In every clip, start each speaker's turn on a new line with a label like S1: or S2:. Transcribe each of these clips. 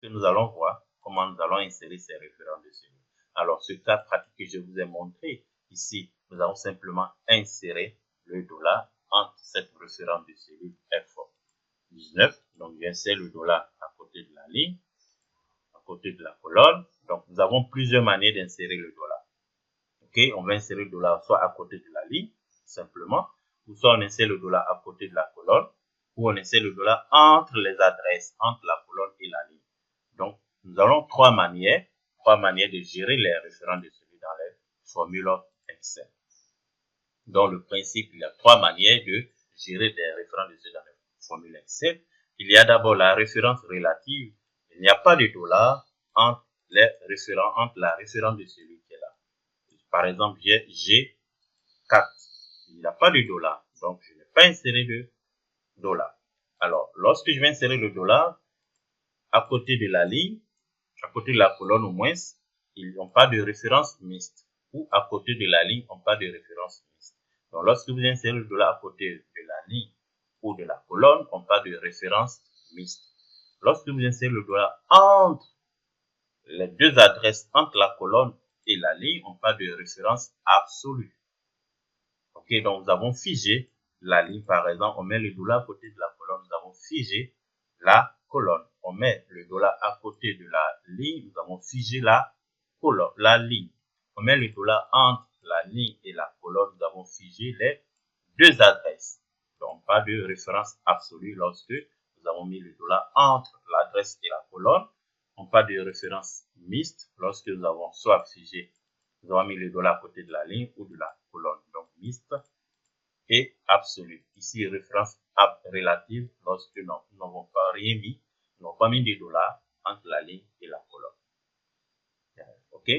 S1: que nous allons voir comment nous allons insérer ces références de cellules. Alors, ce cas pratique que je vous ai montré, ici, nous allons simplement insérer le dollar entre cette référence de cellule F19. Donc, j'insère le dollar à côté de la ligne, à côté de la colonne. Donc, nous avons plusieurs manières d'insérer le dollar. Ok, on va insérer le dollar soit à côté de la ligne, simplement, ou soit on insère le dollar à côté de la colonne, ou on insère le dollar entre les adresses, entre la colonne et la ligne. Donc, nous avons trois manières de gérer les références de cellules dans les formules Excel. Dans le principe, il y a trois manières de gérer des références de cellules dans les formules Excel. Il y a d'abord la référence relative. Il n'y a pas de dollar entre la référence de celui qui est là. Par exemple, j'ai G4. Il n'y a pas de dollar. Donc, je n'ai pas inséré de dollar. Alors, lorsque je vais insérer le dollar, à côté de la ligne, à côté de la colonne au moins, ils n'ont pas de référence mixte. Ou à côté de la ligne, on n'a pas de référence mixte. Donc, lorsque vous insérez le dollar à côté de la ligne ou de la colonne, on n'a pas de référence mixte. Lorsque vous insérez le dollar entre les deux adresses, entre la colonne et la ligne, on n'a pas de référence absolue. Ok, donc nous avons figé la ligne, par exemple, on met le dollar à côté de la colonne, nous avons figé la colonne. On met le dollar à côté de la ligne, nous avons figé la colonne, la ligne. On met le dollar entre la ligne et la colonne, nous avons figé les deux adresses. Donc, pas de référence absolue lorsque nous avons mis le dollar entre l'adresse et la colonne. On n'a pas de référence mixte lorsque nous avons soit figé, nous avons mis le dollar à côté de la ligne ou de la colonne. Donc, mixte et absolu. Ici, référence relative lorsque nous n'avons pas rien mis, nous n'avons pas mis de dollars entre la ligne et la colonne. Ok?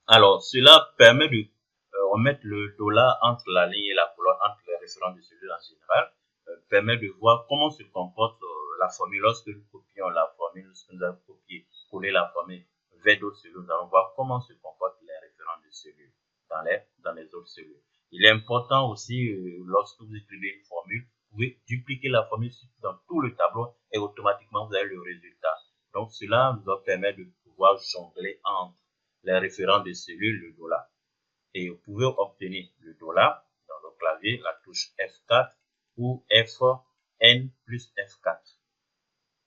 S1: Alors, cela permet de remettre le dollar entre la ligne et la colonne, entre les références de cellules en général, permet de voir comment se comporte la formule lorsque nous copions la formule, lorsque nous avons copié, collé la formule vers d'autres cellules, nous allons voir comment se comportent les références de cellules dans les autres cellules. Il est important aussi, lorsque vous écrivez une formule, vous pouvez dupliquer la formule dans tout le tableau et automatiquement vous avez le résultat. Donc cela nous va permettre de pouvoir jongler entre les références de cellules, le dollar. Et vous pouvez obtenir le dollar dans le clavier, la touche F4 ou FN plus F4.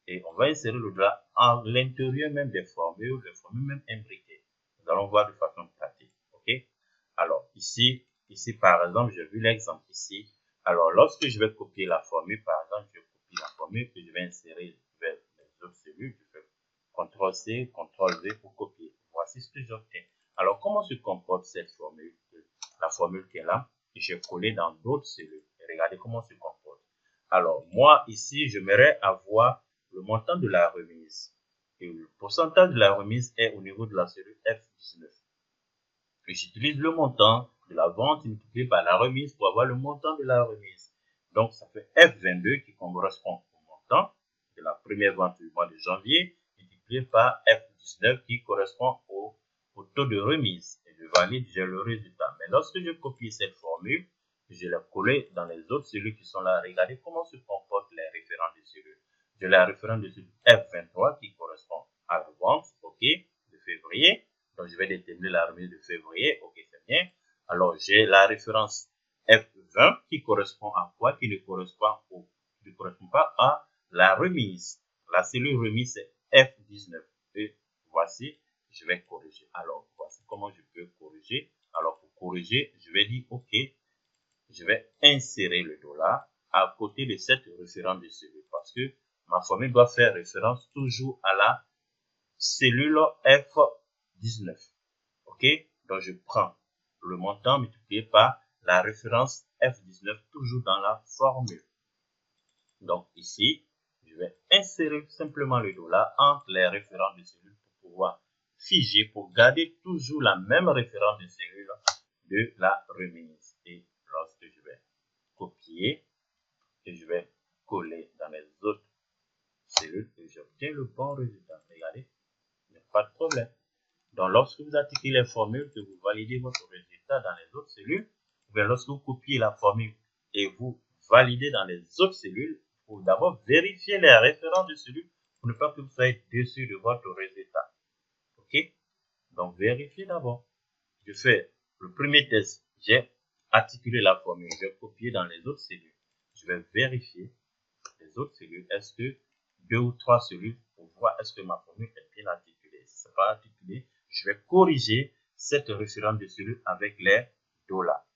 S1: Et on va insérer le dollar à l'intérieur même des formules, les formules même imbriquées. Nous allons voir de façon pratique. Ok? Alors, ici par exemple, j'ai vu l'exemple ici. Alors, lorsque je vais copier la formule, par exemple, je copie la formule que je vais insérer vers les autres cellules. Je fais CTRL-C, CTRL-V pour copier. Voici ce que j'obtiens. Alors, comment se comporte cette formule? La formule qui est là, que j'ai collée dans d'autres cellules. Et regardez comment se comporte. Alors, moi, ici, j'aimerais avoir le montant de la remise. Et le pourcentage de la remise est au niveau de la cellule F19. J'utilise le montant de la vente multiplié par la remise pour avoir le montant de la remise. Donc, ça fait F22 qui correspond au montant de la première vente du mois de janvier multiplié par F19 qui correspond au taux de remise. Et je valide, j'ai le résultat. Mais lorsque je copie cette formule, je l'ai collée dans les autres cellules qui sont là. Regardez comment se comportent les référents de cellules. J'ai la référence de cellules F23 qui correspond à la vente, ok, de février. Donc, je vais déterminer la remise de février. Ok, c'est bien. Alors, j'ai la référence F20 qui correspond à quoi? Qui ne correspond pas à la remise. La cellule remise, c'est F19. Et voici, je vais corriger. Alors, voici comment je peux corriger. Alors, pour corriger, je vais dire OK. Je vais insérer le dollar à côté de cette référence de cellule parce que ma formule doit faire référence toujours à la cellule F19. Ok? Donc, je prends le montant multiplié par la référence F19 toujours dans la formule. Donc, ici, je vais insérer simplement le dollar entre les références de cellules pour pouvoir figer, pour garder toujours la même référence de cellule de la remise. Et lorsque je vais copier et je vais coller dans les autres cellules, j'obtiens le bon résultat. Regardez, il n'y a pas de problème. Donc, lorsque vous appliquez les formules, que vous validez votre résultat dans les autres cellules, ou bien lorsque vous copiez la formule et vous validez dans les autres cellules, il faut d'abord vérifier les références de cellules pour pour ne pas que vous soyez déçu de votre résultat. OK? Donc, vérifiez d'abord. Je fais le premier test. J'ai articulé la formule. Je vais copier dans les autres cellules. Je vais vérifier les autres cellules. Est-ce que 2 ou 3 cellules pour voir est-ce que ma formule est bien articulée. Si ce n'est pas articulé, je vais corriger cette référence de cellule avec les $.